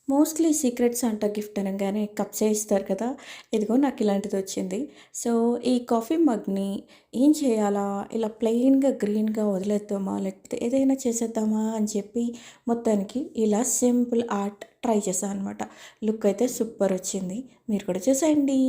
Mostly secret Santa gift అనంగానే కప్సే ఇస్తారు కదా! ఇదిగో నాకు ఇలాంటిదొచ్చింది. సో, ఈ కాఫీ మగ్‌ని ఏం చేయాలా? ఇలా ప్లెయిన్‌గా గ్రీన్‌గా వదిలేద్దామా? లేకపోతే ఏదైనా చేసేద్దామా? అని చెప్పి మొత్తానికి ఇలా సింపుల్ ఆర్ట్ ట్రై చేశా అనమాట. లుక్ అయితే సూపరొచ్చింది. మీరు కూడా చూసేయండి.